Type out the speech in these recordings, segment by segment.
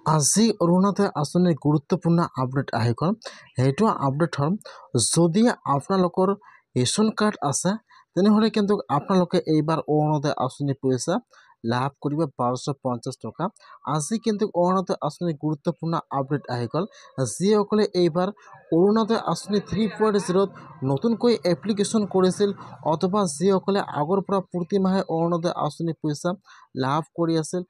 আজি অৰুণোদয় আঁচনিৰ গুৰুত্বপূৰ্ণ আপডেট আহি গ'ল। সেইটো আপডেট হ'ল যদি আপোনালোকৰ ৰেচন কাৰ্ড আছে তেনেহ'লে কিন্তু আপোনালোকে এইবাৰ অৰুণোদয় আঁচনিৰ পইচা লাভ কৰিব 1250 টকা। আজি কিন্তু অৰুণোদয় আঁচনিৰ গুৰুত্বপূৰ্ণ আপডেট আহি গ'ল। যিসকলে এইবাৰ অৰুণোদয় আঁচনি 3.0 নতুনকৈ এপ্লিকেশ্যন কৰিছিল অথবা যিসকলে আগৰ পৰা প্ৰতি মাহে অৰুণোদয় আঁচনিৰ পইচা লাভ কৰি আছিল,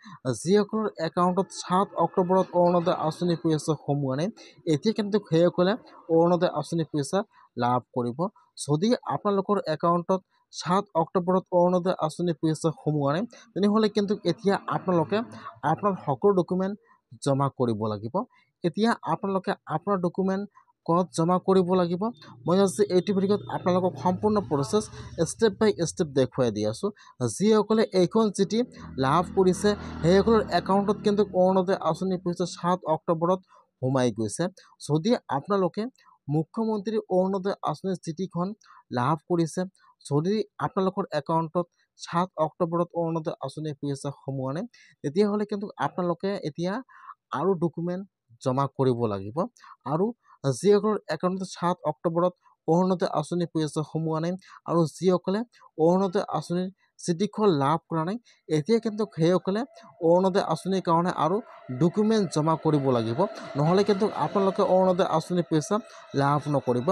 যিসকলৰ একাউণ্টত 7 অক্টোবৰত অৰুণোদয় আঁচনিৰ পইচা সোমোৱা নাই, এতিয়া কিন্তু সেইসকলে অৰুণোদয় আঁচনিৰ পইচা লাভ কৰিব। যদি আপোনালোকৰ একাউণ্টত 7 অক্টোবৰত অৰুণোদয় আঁচনিৰ পইচা সোমোৱা নাই তেনেহ'লে কিন্তু এতিয়া আপোনালোকে আপোনাৰ সকলো ডকুমেণ্ট জমা কৰিব লাগিব। এতিয়া আপোনালোকে আপোনাৰ ডকুমেণ্ট ক'ত জমা কৰিব লাগিব, মই আজি এইটো ভিডিঅ'ত আপোনালোকক সম্পূৰ্ণ প্ৰচেছ ষ্টেপ বাই ষ্টেপ দেখুৱাই দি আছোঁ। যিসকলে এইখন চিঠি লাভ কৰিছে সেইসকলৰ একাউণ্টত কিন্তু অৰুণোদয় আঁচনিৰ পইচা 7 অক্টোবৰত সোমাই গৈছে। যদি আপোনালোকে মুখ্যমন্ত্ৰী অৰুণোদয় আঁচনিৰ চিঠিখন লাভ কৰিছে, যদি আপোনালোকৰ একাউণ্টত 7 অক্টোবৰত অৰুণোদয় আঁচনিৰ পইচা সোমোৱা নাই, তেতিয়াহ'লে কিন্তু আপোনালোকে এতিয়া আৰু ডকুমেণ্ট জমা কৰিব লাগিব। আৰু যিসকলৰ একাউণ্টত 7 অক্টোবৰত অৰুণোদয় আঁচনিৰ পইচা সোমোৱা নাই আৰু যিসকলে অৰুণোদয় আঁচনিৰ চিঠিখন লাভ কৰা নাই, এতিয়া কিন্তু সেইসকলে অৰুণোদয় আঁচনিৰ কাৰণে আৰু ডকুমেণ্ট জমা কৰিব লাগিব, নহ'লে কিন্তু আপোনালোকে অৰুণোদয় আঁচনিৰ পইচা লাভ নকৰিব।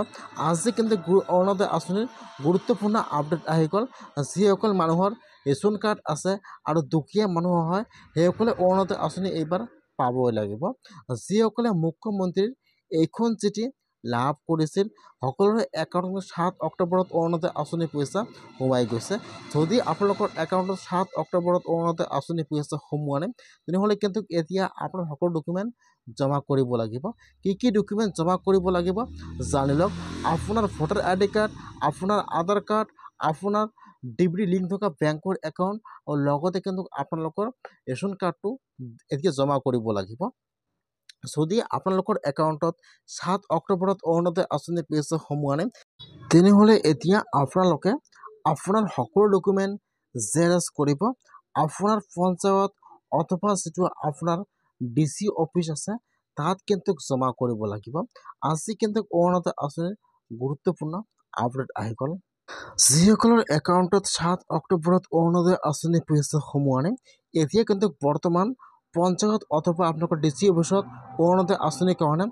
আজি কিন্তু অৰুণোদয় আঁচনিৰ গুৰুত্বপূৰ্ণ আপডেট আহি গ'ল। যিসকল মানুহৰ ৰেচন কাৰ্ড আছে আৰু দুখীয়া মানুহ হয় সেইসকলে অৰুণোদয় আঁচনি এইবাৰ পাবই লাগিব। যিসকলে মুখ্যমন্ত্ৰীৰ এইখন চিঠি লাভ কৰিছিল সকলোৰে একাউণ্টত 7 অক্টোবৰত অৰুণোদয় আঁচনিৰ পইচা সোমাই গৈছে। যদি আপোনালোকৰ একাউণ্টত 7 অক্টোবৰত অৰুণোদয় আঁচনিৰ পইচা সোমোৱা নাই তেনেহ'লে কিন্তু এতিয়া আপোনাৰ সকলো ডকুমেণ্ট জমা কৰিব লাগিব। কি ডকুমেণ্ট জমা কৰিব লাগিব জানি লওক। আপোনাৰ ভোটাৰ ID কাৰ্ড, আপোনাৰ আধাৰ কাৰ্ড, আপোনাৰ ডিবিটি লিংক থকা বেংকৰ একাউণ্ট আৰু লগতে কিন্তু আপোনালোকৰ ৰেচন কাৰ্ডটো এতিয়া জমা কৰিব লাগিব। যদি আপোনালোকৰ একাউণ্টত 7 অক্টোবৰত অৰুণোদয় আঁচনিৰ পইচা সোমোৱা নাই তেনেহ'লে এতিয়া আপোনালোকে আপোনাৰ সকলো ডকুমেণ্ট জেৰক্স কৰিব আপোনাৰ পঞ্চায়ত অথবা যিটো আপোনাৰ DC অফিচ আছে তাত কিন্তু জমা কৰিব লাগিব। আজি কিন্তু অৰুণোদয় আঁচনিৰ গুৰুত্বপূৰ্ণ আপডেট আহি গ'ল। যিসকলৰ একাউণ্টত 7 অক্টোবৰত অৰুণোদয় আঁচনিৰ পইচা সোমোৱা নাই, এতিয়া কিন্তু বৰ্তমান পঞ্চায়ত অথবা আপোনালোকৰ DC অফিচত অৰুণোদয় আঁচনিৰ কাৰণে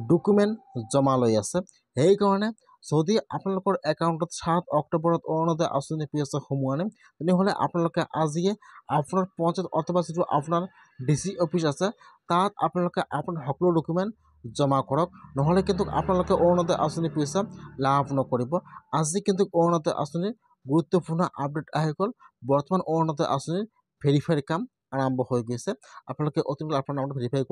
ডকুমেণ্ট জমা লৈ আছে। সেইকাৰণে যদি আপোনালোকৰ একাউণ্টত 7 অক্টোবৰত অৰুণোদয় আঁচনিৰ পইচা সোমোৱা নাই তেনেহ'লে আপোনালোকে আজিয়ে আপোনাৰ পঞ্চায়ত অথবা যিটো আপোনাৰ DC অফিচ আছে তাত আপোনালোকে আপোনাৰ সকলো ডকুমেণ্ট জমা কৰক, নহ'লে কিন্তু আপোনালোকে অৰুণোদয় আঁচনিৰ পইচা লাভ নকৰিব। আজি কিন্তু অৰুণোদয় আঁচনিৰ গুৰুত্বপূৰ্ণ আপডেট আহি গ'ল। বৰ্তমান অৰুণোদয় আঁচনিৰ ভেৰিফাইৰ কাম আৰম্ভ হৈ গৈছে। আপোনালোকে অতি আপোনাৰ নামটো ভেৰিফাই